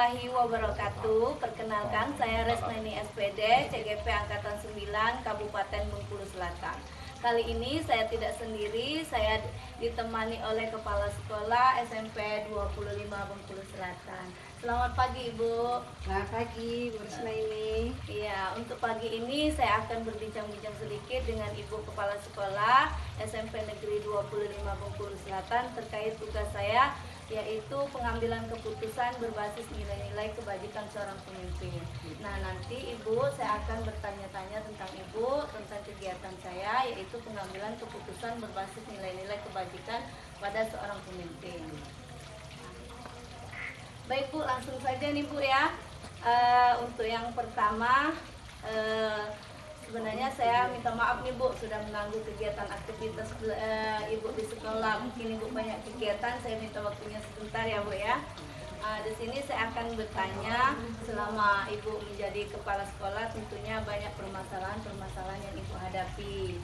warahmatullahi wabarakatuh. Perkenalkan, saya Resnani SPD, CGP Angkatan 9, Kabupaten Bengkulu Selatan. Kali ini saya tidak sendiri, saya ditemani oleh Kepala Sekolah SMP 25 Bengkulu Selatan. Selamat pagi Ibu. Selamat pagi Bu Resnaini. Iya, untuk pagi ini saya akan berbincang-bincang sedikit dengan Ibu Kepala Sekolah SMP Negeri 25 Bengkulu Selatan terkait tugas saya, yaitu pengambilan keputusan berbasis nilai-nilai kebajikan seorang pemimpin. Nah, nanti Ibu, saya akan bertanya-tanya tentang Ibu, tentang kegiatan saya, yaitu pengambilan keputusan berbasis nilai-nilai kebajikan pada seorang pemimpin. Baik Bu, langsung saja nih Bu ya. Untuk yang pertama, sebenarnya saya minta maaf nih Bu, sudah mengganggu kegiatan aktivitas Ibu di sekolah. Mungkin Ibu banyak kegiatan, saya minta waktunya sebentar ya Bu ya. Di sini saya akan bertanya, selama Ibu menjadi kepala sekolah tentunya banyak permasalahan yang Ibu hadapi.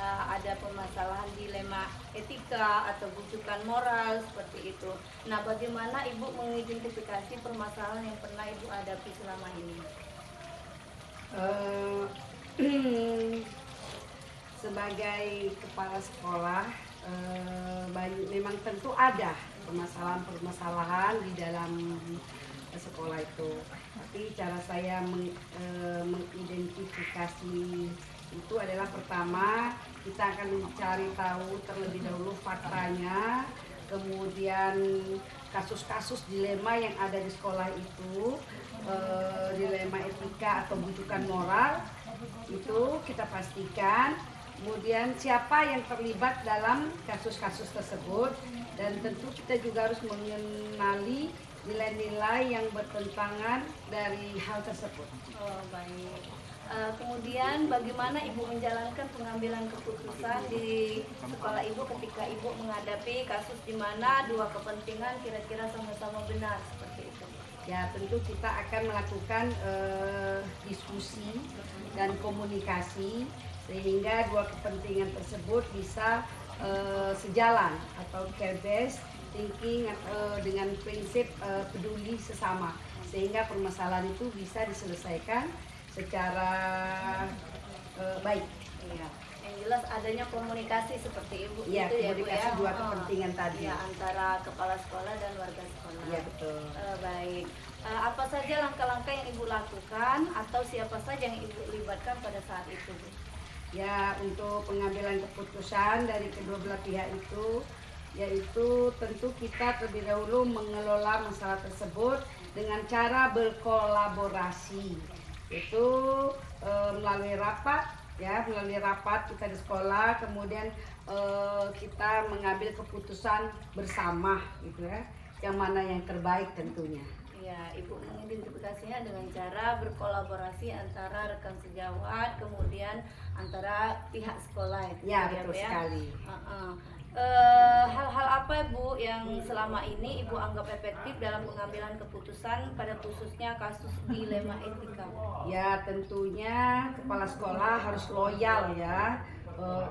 Ada permasalahan dilema etika atau bujukan moral seperti itu. Nah, bagaimana Ibu mengidentifikasi permasalahan yang pernah Ibu hadapi selama ini? Sebagai kepala sekolah, memang tentu ada permasalahan-permasalahan di dalam sekolah itu. Tapi cara saya mengidentifikasi itu adalah, pertama kita akan mencari tahu terlebih dahulu faktanya, kemudian kasus-kasus dilema yang ada di sekolah itu, dilema etika atau bujukan moral itu kita pastikan, kemudian siapa yang terlibat dalam kasus-kasus tersebut, dan tentu kita juga harus mengenali nilai-nilai yang bertentangan dari hal tersebut. Oh, baik. Kemudian bagaimana Ibu menjalankan pengambilan keputusan di sekolah Ibu ketika Ibu menghadapi kasus di mana dua kepentingan kira-kira sama-sama benar seperti itu? Ya, tentu kita akan melakukan diskusi dan komunikasi sehingga dua kepentingan tersebut bisa sejalan atau care-based thinking dengan prinsip peduli sesama, sehingga permasalahan itu bisa diselesaikan secara baik. Iya. Yang jelas adanya komunikasi seperti Ibu Ya, itu ya Bu komunikasi ya. dua kepentingan tadi. Ya, antara kepala sekolah dan warga sekolah. Iya, betul. Baik. Apa saja langkah-langkah yang Ibu lakukan atau siapa saja yang Ibu libatkan pada saat itu Bu? Ya, untuk pengambilan keputusan dari kedua belah pihak itu, yaitu tentu kita terlebih dahulu mengelola masalah tersebut dengan cara berkolaborasi. Itu melalui rapat kita di sekolah, kemudian kita mengambil keputusan bersama gitu ya, yang mana yang terbaik tentunya. Ya, Ibu mengidentifikasinya dengan cara berkolaborasi antara rekan sejawat, kemudian antara pihak sekolah itu. Ya, betul sekali. Hal-hal apa Bu yang selama ini Ibu anggap efektif dalam pengambilan keputusan pada khususnya kasus dilema etika? Ya, tentunya kepala sekolah harus loyal ya,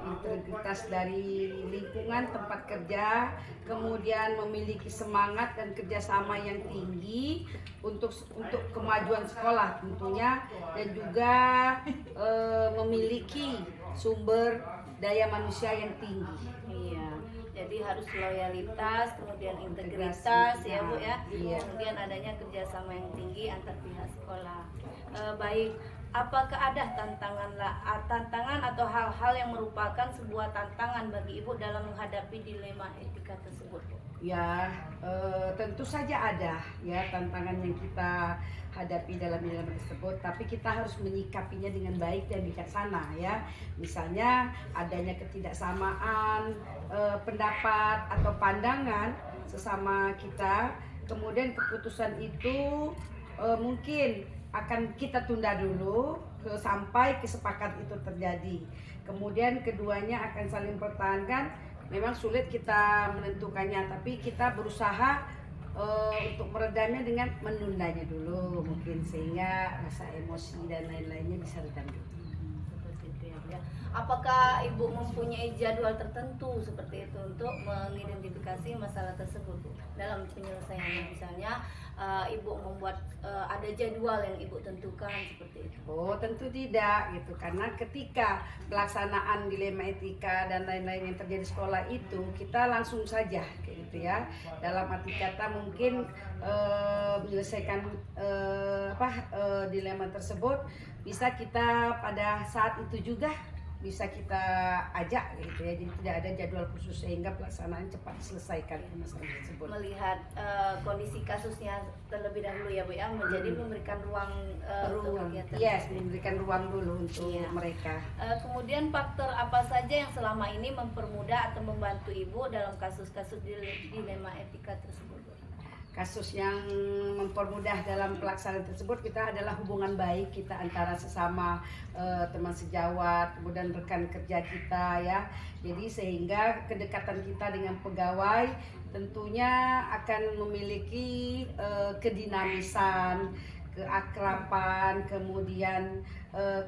integritas dari lingkungan tempat kerja, kemudian memiliki semangat dan kerjasama yang tinggi untuk kemajuan sekolah tentunya, dan juga memiliki sumber daya manusia yang tinggi. Iya, jadi harus loyalitas, kemudian integritas ya Bu ya. Iya. Kemudian adanya kerjasama yang tinggi antar pihak sekolah. Baik, apakah ada tantangan atau hal-hal yang merupakan sebuah tantangan bagi Ibu dalam menghadapi dilema etika tersebut Bu? Ya, tentu saja ada ya tantangan yang kita hadapi dalam dilema tersebut, tapi kita harus menyikapinya dengan baik dan bijaksana ya. Misalnya adanya ketidaksamaan pendapat atau pandangan sesama kita, kemudian keputusan itu mungkin akan kita tunda dulu sampai kesepakatan itu terjadi. Kemudian keduanya akan saling pertahankan. Memang sulit kita menentukannya, tapi kita berusaha untuk meredamnya dengan menundanya dulu mungkin, sehingga rasa emosi dan lain-lainnya bisa redam dulu. Seperti itu ya. Apakah Ibu mempunyai jadwal tertentu seperti itu untuk mengidentifikasi masalah tersebut Bu, dalam penyelesaiannya? Misalnya ibu membuat ada jadwal yang ibu tentukan seperti itu? Oh, tentu tidak gitu, karena ketika pelaksanaan dilema etika dan lain-lain yang terjadi di sekolah itu kita langsung saja kayak gitu ya. Dalam arti kata mungkin menyelesaikan dilema tersebut bisa kita pada saat itu juga bisa kita ajak gitu ya. Jadi tidak ada jadwal khusus sehingga pelaksanaan cepat diselesaikan masalah tersebut. Melihat kondisi kasusnya terlebih dahulu ya Bu ya, menjadi memberikan ruang untuk kegiatan. Yes, memberikan ruang dulu untuk Iya. mereka. Kemudian faktor apa saja yang selama ini mempermudah atau membantu Ibu dalam kasus-kasus dilema etika tersebut? Kasus yang mempermudah dalam pelaksanaan tersebut kita adalah hubungan baik kita antara sesama teman sejawat, kemudian rekan kerja kita ya. Jadi sehingga kedekatan kita dengan pegawai tentunya akan memiliki kedinamisan, keakraban, kemudian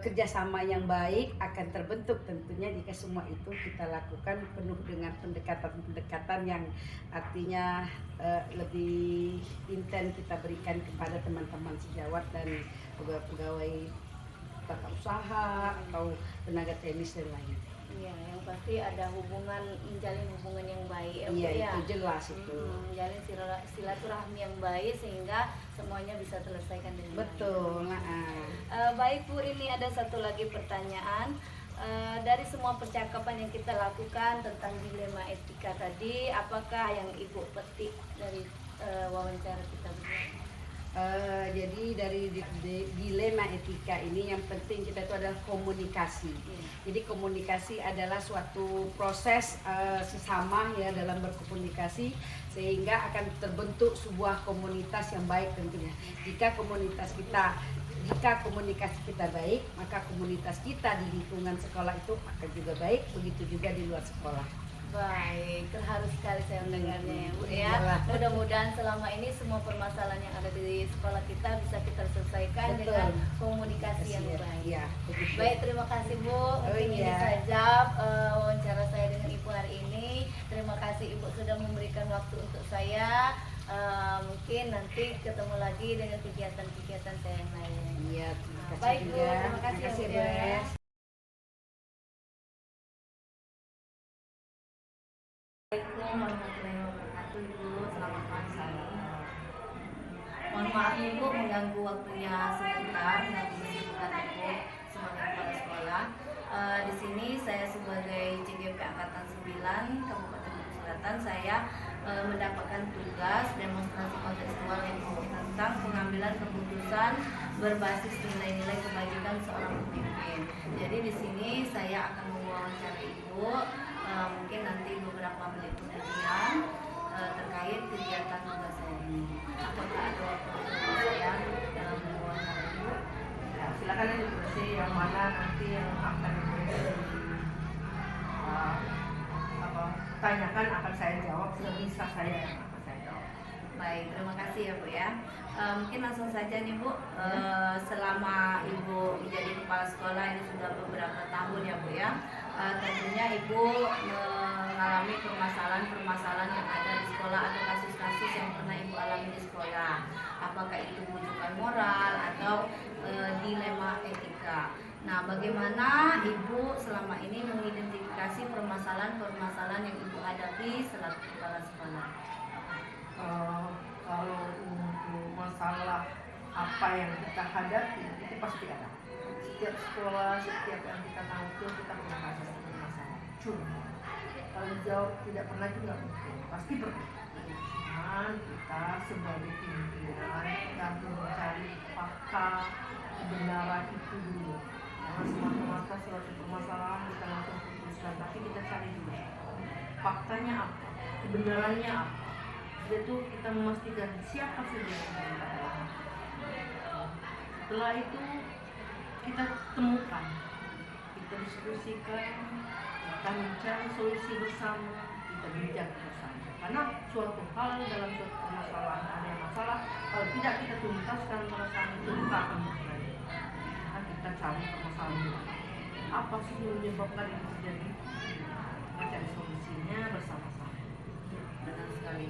kerjasama yang baik akan terbentuk tentunya jika semua itu kita lakukan penuh dengan pendekatan-pendekatan yang artinya lebih intens kita berikan kepada teman-teman sejawat dan pegawai tata usaha atau tenaga teknis dan lain. Iya, yang pasti ada menjalin hubungan yang baik ya Bu Iya, ya. itu jelas itu. Menjalin silaturahmi yang baik sehingga semuanya bisa terselesaikan dengan Betul. baik. Baik Bu, ini ada satu lagi pertanyaan. Dari semua percakapan yang kita lakukan tentang dilema etika tadi, apakah yang Ibu petik dari wawancara kita berdua? Jadi dari dilema etika ini yang penting kita itu adalah komunikasi. Jadi komunikasi adalah suatu proses sesama ya dalam berkomunikasi sehingga akan terbentuk sebuah komunitas yang baik tentunya. Jika komunikasi kita baik, maka komunitas kita di lingkungan sekolah itu akan juga baik, begitu juga di luar sekolah. Baik, terharu sekali saya mendengarnya ya Bu ya. Iyalah. Mudah-mudahan selama ini semua permasalahan yang ada di sekolah kita bisa kita selesaikan Betul. dengan komunikasi yang baik. Iya, begitu. Baik, terima kasih Bu. Mungkin ini iya. saja wawancara saya dengan Ibu hari ini. Terima kasih Ibu sudah memberikan waktu untuk saya. Mungkin nanti ketemu lagi dengan kegiatan-kegiatan saya yang lain. Iya, terima kasih Baik, Bu. juga. Terima kasih, Terima Bu, ya. Bes. Assalamualaikum warahmatullahi wabarakatuh Ibu, selamat pagi. Mohon maaf nih Bu mengganggu waktunya sebentar dengan kesibukan Ibu sebagai kepala sekolah. Di sini saya sebagai CGP Angkatan 9 Kabupaten Bogor Selatan, saya mendapatkan tugas demonstrasi kontekstual yang tentang pengambilan keputusan berbasis nilai-nilai kebajikan seorang pemimpin. Jadi di sini saya akan mewawancarai Ibu. Mungkin nanti beberapa menit kemudian terkait kegiatan tugas saya ini. Apakah ada waktu saya dalam wawancara Ibu? Ya, silakan aja diskusi yang mana nanti yang akan tanyakan akan saya jawab sebisa saya yang akan saya jawab. Baik, terima kasih ya Bu ya. Mungkin langsung saja nih Bu, selama Ibu menjadi kepala sekolah ini sudah beberapa tahun ya Bu ya. Tentunya Ibu mengalami permasalahan-permasalahan yang ada di sekolah atau kasus-kasus yang pernah Ibu alami di sekolah. Apakah itu bujukan moral atau dilema etika. Nah, bagaimana Ibu selama ini mengidentifikasi permasalahan-permasalahan yang Ibu hadapi selaku kepala sekolah? Kalau untuk masalah apa yang kita hadapi itu pasti ada. Setiap sekolah, setiap yang kita tahu kita pernah ada masalah. Cuma kalau jawab tidak pernah juga mungkin, pasti pernah. Cuman kita sebagai pimpinan dan mencari fakta kebenaran itu dulu. Jangan semata-mata suatu permasalahan kita langsung putuskan, tapi kita cari dulu faktanya apa, kebenarannya apa. Itu kita memastikan siapa saja yang bermasalah. Setelah itu kita temukan, kita diskusikan, kita mencari solusi bersama, kita bijak bersama. Karena suatu hal dalam suatu permasalahan ada yang masalah, kalau tidak kita tuntaskan perasaan itu kita akan berkelahi. Maka kita cari permasalahan apa sih yang menyebabkan itu terjadi, kita cari solusinya bersama-sama. Benar sekali.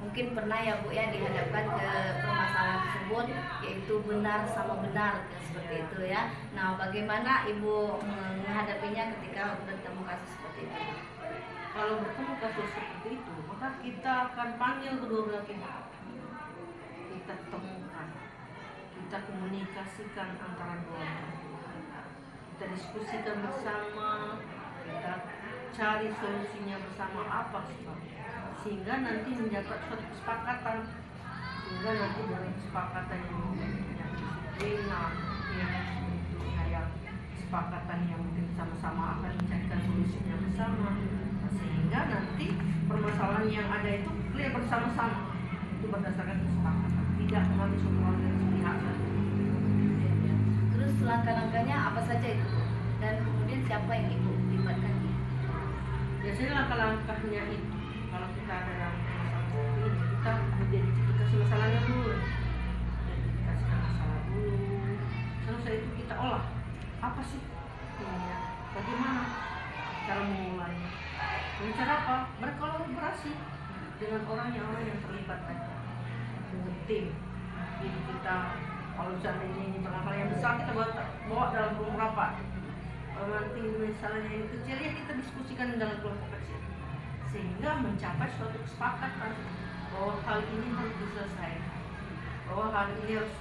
mungkin pernah ya Bu ya dihadapkan ke permasalahan tersebut, yaitu benar sama benar seperti itu ya. Nah, bagaimana Ibu menghadapinya ketika bertemu kasus seperti itu? Kalau bertemu kasus seperti itu, maka kita akan panggil kedua belah pihak. Kita temukan, kita komunikasikan antara dua belah pihak. Kita diskusikan bersama, kita cari solusinya bersama apa sebabnya, sehingga nanti mendapat suatu kesepakatan, sehingga nanti dari kesepakatan yang disiplinan, yang kesepakatan yang mungkin sama-sama akan mencarikan solusinya bersama, sehingga nanti permasalahan yang ada itu clear bersama-sama, itu berdasarkan kesepakatan, tidak mengambil semua dari sepihak saja. Terus langkah-langkahnya apa saja itu Bu? Dan kemudian siapa yang Ibu libatkan? Biasanya langkah-langkahnya itu, kalau kita ada dalam masalah seperti ini, kita mengidentifikasi masalahnya dulu, identifikasikan masalah dulu. Terus setelah itu kita olah, apa sih ini ya, bagaimana cara memulainya, dengan cara apa, berkolaborasi dengan orang yang terlibat tadi, dengan tim. Jadi kita kalau seandainya ini permasalahan yang besar, kita bawa dalam forum rapat. Kalau nanti misalnya yang kecil, ya kita diskusikan dalam kelompok kecil, sehingga mencapai suatu kesepakatan bahwa hal ini harus diselesaikan, bahwa hal ini harus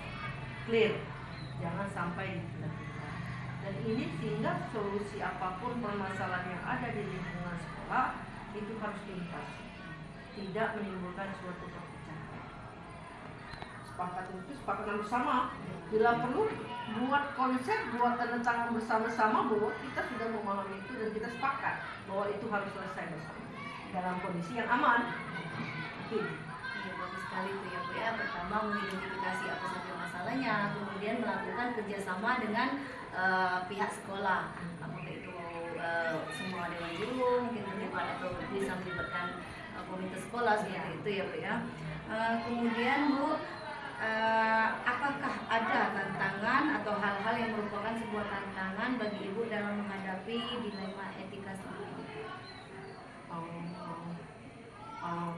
clear, jangan sampai ditunda-tunda. Dan ini sehingga solusi apapun permasalahan yang ada di lingkungan sekolah itu harus tuntas, tidak menimbulkan suatu perpecahan. Kesepakatan itu kesepakatan bersama. Bila perlu buat konsep, buat tanda tangan bersama-sama bahwa kita sudah memahami itu dan kita sepakat bahwa itu harus selesai bersama dalam kondisi yang aman. Iya, bagus sekali itu ya Bu ya. Pertama mengidentifikasi apa saja masalahnya, kemudian melakukan kerjasama dengan pihak sekolah, apakah itu semua dewan guru mungkin terlibat atau bisa melibatkan komite sekolah seperti itu ya Bu ya. Kemudian Bu, apakah ada tantangan atau hal-hal yang merupakan sebuah tantangan bagi Ibu dalam menghadapi dilema etika seperti ini?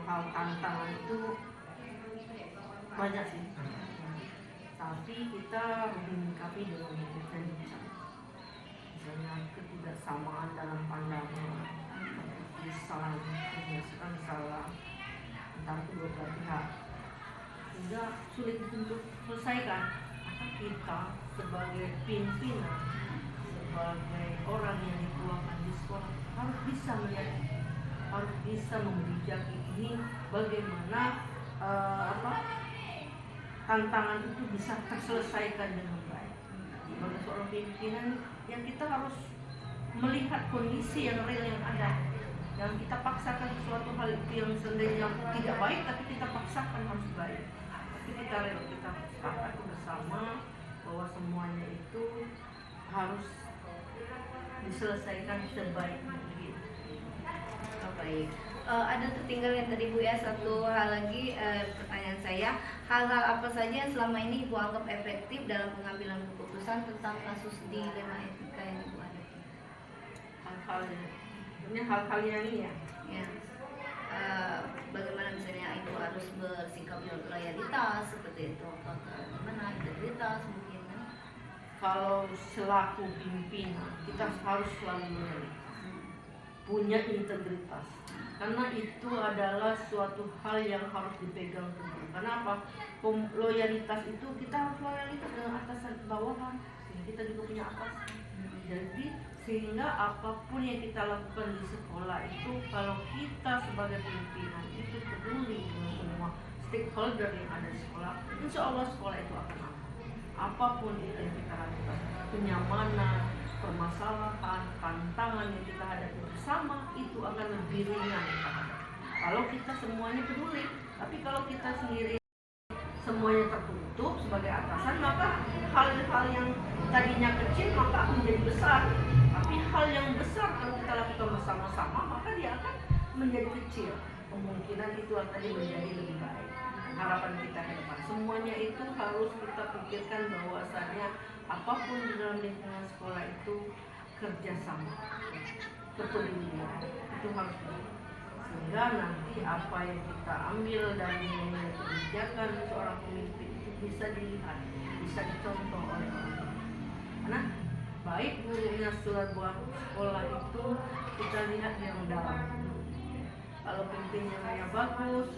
Hal tantangan itu banyak sih, tapi kita harus menyikapi dengan bijak. Misalnya ketidaksamaan dalam pandangan, kebiasaan salah antara kedua belah pihak, sehingga sulit untuk selesaikan. Maka kita sebagai pimpinan, sebagai orang yang dituakan di sekolah harus bisa melihat, harus bisa membijak ini bagaimana tantangan itu bisa terselesaikan dengan baik. Sebagai seorang pimpinan yang kita harus melihat kondisi yang real yang ada, yang kita paksakan sesuatu hal itu yang sebenarnya tidak baik, tapi kita paksakan harus baik. Tapi kita rela, kita sepakat bersama bahwa semuanya itu harus diselesaikan sebaik mungkin. Baik. Ada tertinggal yang tadi Bu ya, satu hal lagi pertanyaan saya, hal-hal apa saja yang selama ini Ibu anggap efektif dalam pengambilan keputusan tentang kasus dilema etika yang Ibu hadapi? Hal-hal yang ini ya. Ya. Bagaimana misalnya Ibu harus bersikap loyalitas seperti itu, atau bagaimana integritas mungkin? Kalau selaku pimpinan kita harus selalu loyalitas, punya integritas, karena itu adalah suatu hal yang harus dipegang teguh. Karena apa? Loyalitas itu kita harus loyalitas dengan atasan bawahan, kita juga punya atasan. Jadi sehingga apapun yang kita lakukan di sekolah itu, kalau kita sebagai pimpinan itu peduli dengan semua stakeholder yang ada di sekolah, insya Allah sekolah itu akan aman. Apapun itu yang kita lakukan, kenyamanan, permasalahan, tantangan yang kita hadapi bersama itu akan lebih ringan. Kalau kita semuanya peduli, tapi kalau kita sendiri semuanya tertutup sebagai atasan, maka hal-hal yang tadinya kecil maka akan menjadi besar. Tapi hal yang besar kalau kita lakukan bersama-sama, maka dia akan menjadi kecil. Kemungkinan itu akan menjadi lebih baik. Harapan kita ke depan, semuanya itu harus kita pikirkan bahwasanya apapun di dalam lingkungan sekolah itu kerjasama, kepedulian itu harus sehingga nanti apa yang kita ambil dari nilai kebijakan seorang pemimpin itu bisa dilihat, bisa dicontoh oleh orang. Karena baik buruknya sebuah sekolah itu kita lihat yang dalam. Kalau pimpinannya bagus,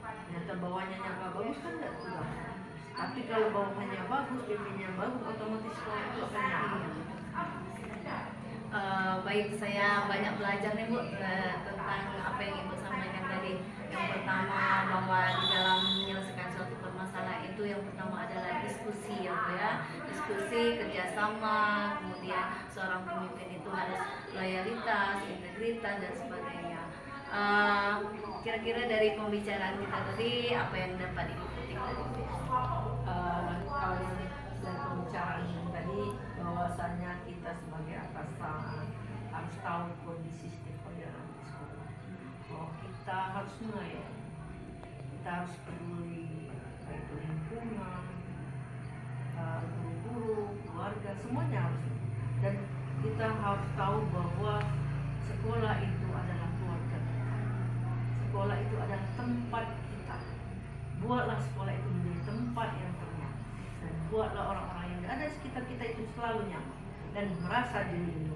ternyata bawahnya nggak bagus kan nggak tugas. Tapi kalau bawahnya bagus, pimpinannya bagus, otomatis sekolah itu akan jalan. Baik, saya banyak belajar nih Bu tentang apa yang Ibu sampaikan tadi. Yang pertama bahwa di dalam menyelesaikan suatu permasalahan itu yang pertama adalah diskusi ya Bu ya. Diskusi, kerjasama, kemudian seorang pemimpin itu harus loyalitas, integritas dan sebagainya. Kira-kira dari pembicaraan kita tadi apa yang dapat Ibu petik dari Bu? Kalau dari pembicaraan yang tadi, bahwasannya kita sebagai atasan harus tahu kondisi stakeholder di sekolah. Bahwa kita harus mengayomi, kita harus peduli baik itu lingkungan, guru-guru, keluarga, semuanya harus. Dan kita harus tahu bahwa sekolah itu adalah keluarga kita. Sekolah itu adalah tempat kita. Buatlah sekolah itu menjadi tempat yang tenang, dan buatlah orang-orang yang ada di sekitar kita itu selalu nyaman dan merasa dilindungi.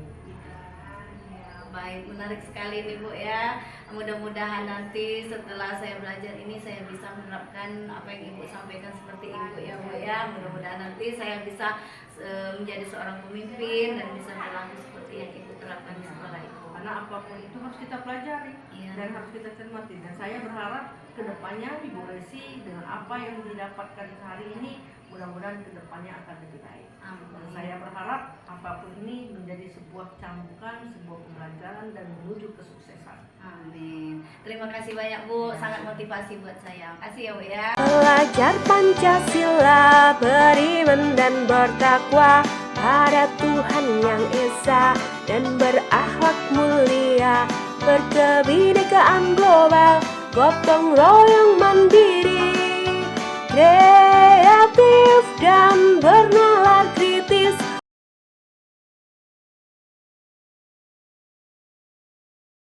Baik, menarik sekali nih Bu ya. Mudah-mudahan nanti setelah saya belajar ini saya bisa menerapkan apa yang Ibu sampaikan seperti Ibu ya Bu ya. Mudah-mudahan nanti saya bisa menjadi seorang pemimpin dan bisa berlaku seperti yang Ibu terapkan di sekolah itu. Karena apapun itu harus kita pelajari dan harus kita cermati. Dan saya berharap kedepannya Ibu Resi dengan apa yang didapatkan hari ini, mudah-mudahan kedepannya akan lebih baik. Dan saya berharap apapun ini menjadi sebuah cambukan, sebuah pembelajaran dan menuju kesuksesan. Amin. Terima kasih banyak Bu, sangat motivasi buat saya. Kasih ya Bu ya. Belajar Pancasila, beriman dan bertakwa pada Tuhan yang Esa dan berakhlak mulia, berkebinekaan global, gotong royong